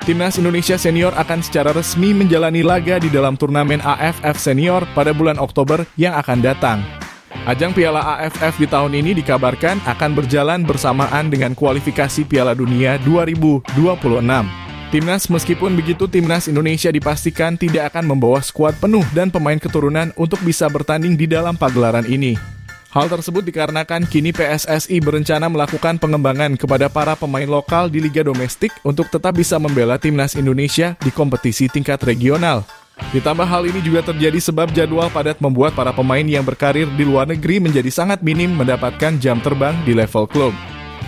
Timnas Indonesia Senior akan secara resmi menjalani laga di dalam turnamen AFF Senior pada bulan Oktober yang akan datang. Ajang Piala AFF di tahun ini dikabarkan akan berjalan bersamaan dengan kualifikasi Piala Dunia 2026. Timnas meskipun begitu, Timnas Indonesia dipastikan tidak akan membawa skuad penuh dan pemain keturunan untuk bisa bertanding di dalam pagelaran ini. Hal tersebut dikarenakan kini PSSI berencana melakukan pengembangan kepada para pemain lokal di liga domestik untuk tetap bisa membela Timnas Indonesia di kompetisi tingkat regional. Ditambah hal ini juga terjadi sebab jadwal padat membuat para pemain yang berkarir di luar negeri menjadi sangat minim mendapatkan jam terbang di level klub.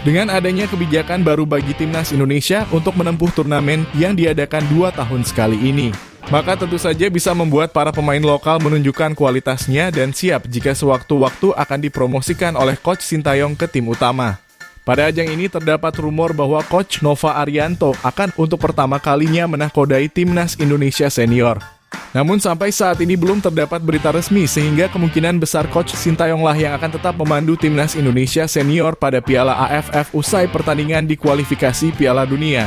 Dengan adanya kebijakan baru bagi Timnas Indonesia untuk menempuh turnamen yang diadakan 2 tahun sekali ini, maka tentu saja bisa membuat para pemain lokal menunjukkan kualitasnya dan siap jika sewaktu-waktu akan dipromosikan oleh Coach Sintayong ke tim utama. Pada ajang ini terdapat rumor bahwa Coach Nova Arianto akan untuk pertama kalinya menakodai Timnas Indonesia Senior. Namun sampai saat ini belum terdapat berita resmi sehingga kemungkinan besar Coach Sintayong lah yang akan tetap memandu Timnas Indonesia Senior pada Piala AFF usai pertandingan di kualifikasi Piala Dunia.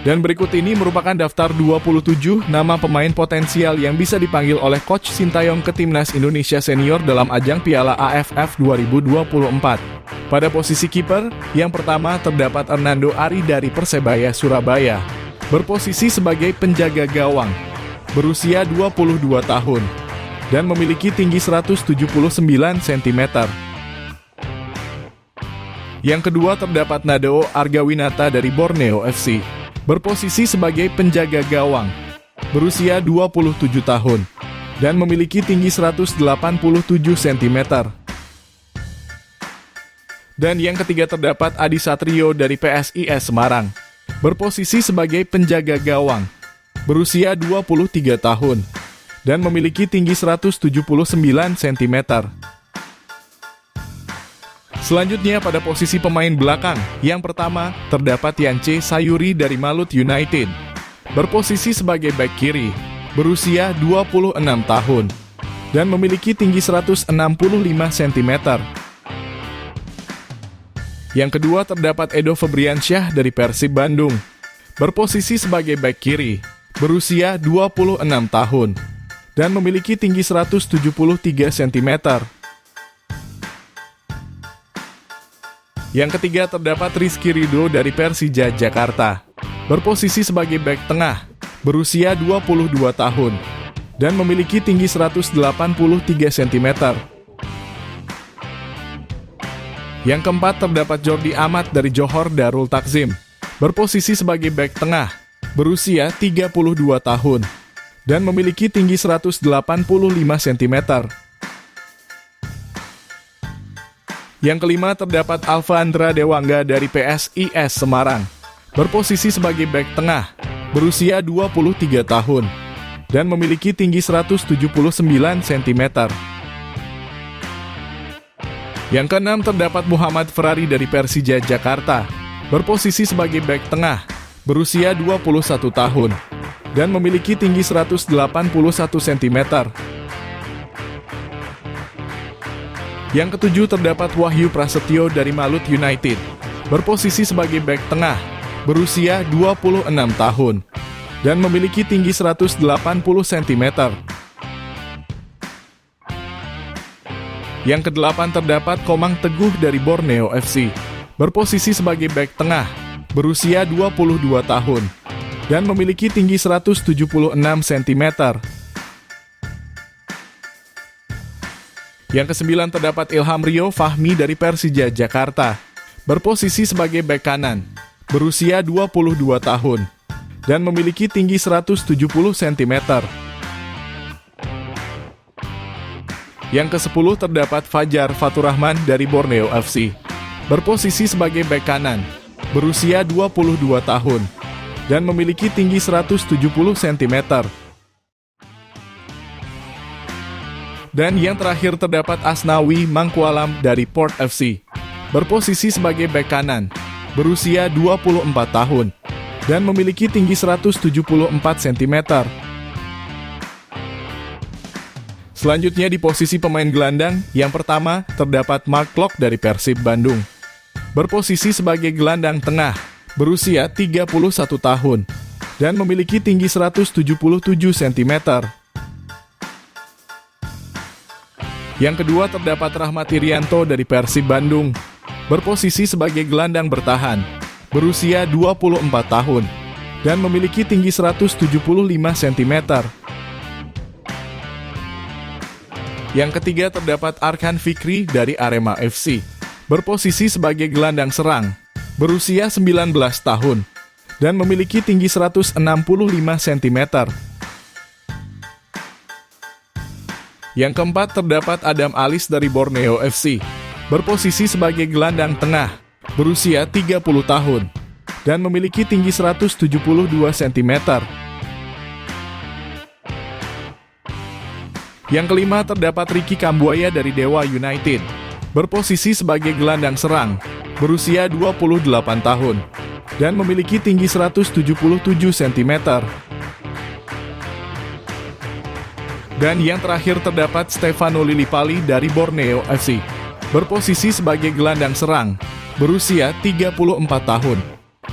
Dan berikut ini merupakan daftar 27 nama pemain potensial yang bisa dipanggil oleh Coach Sintayong ke Timnas Indonesia Senior dalam ajang Piala AFF 2024. Pada posisi kiper, yang pertama terdapat Hernando Ari dari Persebaya Surabaya. Berposisi sebagai penjaga gawang, berusia 22 tahun, dan memiliki tinggi 179 cm. Yang kedua terdapat Nadeo Argawinata dari Borneo FC. Berposisi sebagai penjaga gawang, berusia 27 tahun, dan memiliki tinggi 187 cm. Dan yang ketiga terdapat Adi Satrio dari PSIS Semarang. Berposisi sebagai penjaga gawang, berusia 23 tahun, dan memiliki tinggi 179 cm. Selanjutnya pada posisi pemain belakang, yang pertama terdapat Yance Sayuri dari Malut United. Berposisi sebagai bek kiri, berusia 26 tahun, dan memiliki tinggi 165 cm. Yang kedua terdapat Edo Febriansyah dari Persib Bandung. Berposisi sebagai bek kiri, berusia 26 tahun, dan memiliki tinggi 173 cm. Yang ketiga terdapat Rizky Ridho dari Persija Jakarta. Berposisi sebagai bek tengah, berusia 22 tahun, dan memiliki tinggi 183 cm. Yang keempat terdapat Jordi Amat dari Johor Darul Takzim. Berposisi sebagai bek tengah, berusia 32 tahun, dan memiliki tinggi 185 cm. Yang kelima terdapat Alfa Andra Dewangga dari PSIS Semarang. Berposisi sebagai bek tengah, berusia 23 tahun, dan memiliki tinggi 179 cm. Yang keenam terdapat Muhammad Ferrari dari Persija Jakarta. Berposisi sebagai bek tengah, berusia 21 tahun, dan memiliki tinggi 181 cm. Yang ketujuh terdapat Wahyu Prasetyo dari Malut United. Berposisi sebagai bek tengah, berusia 26 tahun, dan memiliki tinggi 180 cm. Yang kedelapan terdapat Komang Teguh dari Borneo FC. Berposisi sebagai bek tengah, berusia 22 tahun, dan memiliki tinggi 176 cm. Yang kesembilan terdapat Ilham Rio Fahmi dari Persija Jakarta. Berposisi sebagai bek kanan, berusia 22 tahun, dan memiliki tinggi 170 cm. Yang ke-10 terdapat Fajar Faturrahman dari Borneo FC. Berposisi sebagai bek kanan, berusia 22 tahun, dan memiliki tinggi 170 cm. Dan yang terakhir terdapat Asnawi Mangkualam dari Port FC. Berposisi sebagai bek kanan, berusia 24 tahun, dan memiliki tinggi 174 cm. Selanjutnya di posisi pemain gelandang, yang pertama terdapat Mark Klok dari Persib Bandung. Berposisi sebagai gelandang tengah, berusia 31 tahun, dan memiliki tinggi 177 cm. Yang kedua terdapat Rahmat Irianto dari Persib Bandung, berposisi sebagai gelandang bertahan, berusia 24 tahun, dan memiliki tinggi 175 cm. Yang ketiga terdapat Arkan Fikri dari Arema FC, berposisi sebagai gelandang serang, berusia 19 tahun, dan memiliki tinggi 165 cm. Yang keempat terdapat Adam Alis dari Borneo FC, berposisi sebagai gelandang tengah, berusia 30 tahun, dan memiliki tinggi 172 cm. Yang kelima terdapat Ricky Kambuaya dari Dewa United, berposisi sebagai gelandang serang, berusia 28 tahun, dan memiliki tinggi 177 cm. Dan yang terakhir terdapat Stefano Lillipali dari Borneo FC, berposisi sebagai gelandang serang, berusia 34 tahun,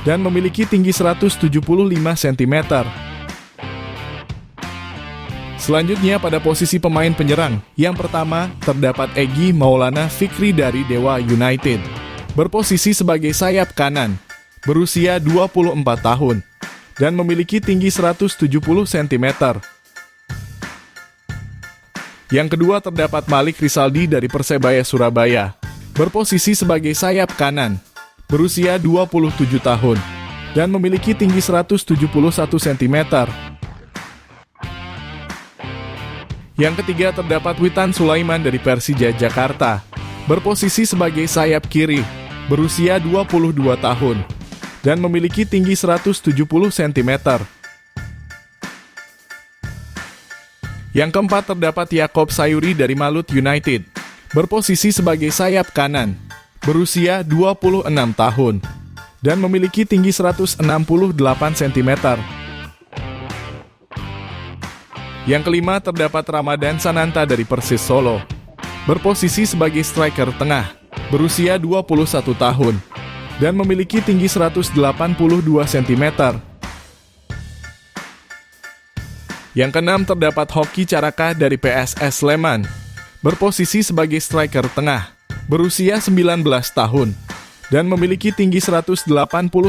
dan memiliki tinggi 175 cm. Selanjutnya pada posisi pemain penyerang, yang pertama terdapat Egy Maulana Fikri dari Dewa United, berposisi sebagai sayap kanan, berusia 24 tahun, dan memiliki tinggi 170 cm. Yang kedua terdapat Malik Rizaldi dari Persebaya Surabaya, berposisi sebagai sayap kanan, berusia 27 tahun, dan memiliki tinggi 171 cm. Yang ketiga terdapat Witan Sulaiman dari Persija Jakarta, berposisi sebagai sayap kiri, berusia 22 tahun, dan memiliki tinggi 170 cm. Yang keempat terdapat Yakob Sayuri dari Malut United, berposisi sebagai sayap kanan, berusia 26 tahun, dan memiliki tinggi 168 cm. Yang kelima terdapat Ramadan Sananta dari Persis Solo, berposisi sebagai striker tengah, berusia 21 tahun, dan memiliki tinggi 182 cm. Yang keenam terdapat Hoki Caraka dari PSS Sleman, berposisi sebagai striker tengah, berusia 19 tahun, dan memiliki tinggi 180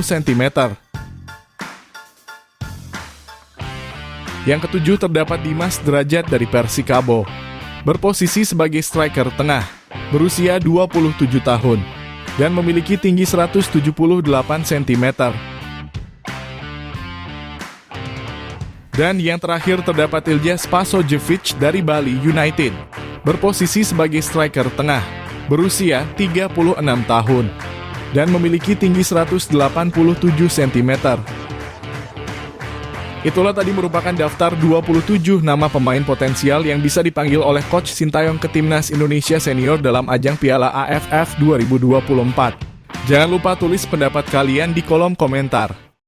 cm. Yang ketujuh terdapat Dimas Derajat dari Persikabo, berposisi sebagai striker tengah, berusia 27 tahun, dan memiliki tinggi 178 cm. Dan yang terakhir terdapat Ilja Spasojevic dari Bali United, berposisi sebagai striker tengah, berusia 36 tahun, dan memiliki tinggi 187 cm. Itulah tadi merupakan daftar 27 nama pemain potensial yang bisa dipanggil oleh Coach Sintayong ke Timnas Indonesia Senior dalam ajang Piala AFF 2024. Jangan lupa tulis pendapat kalian di kolom komentar.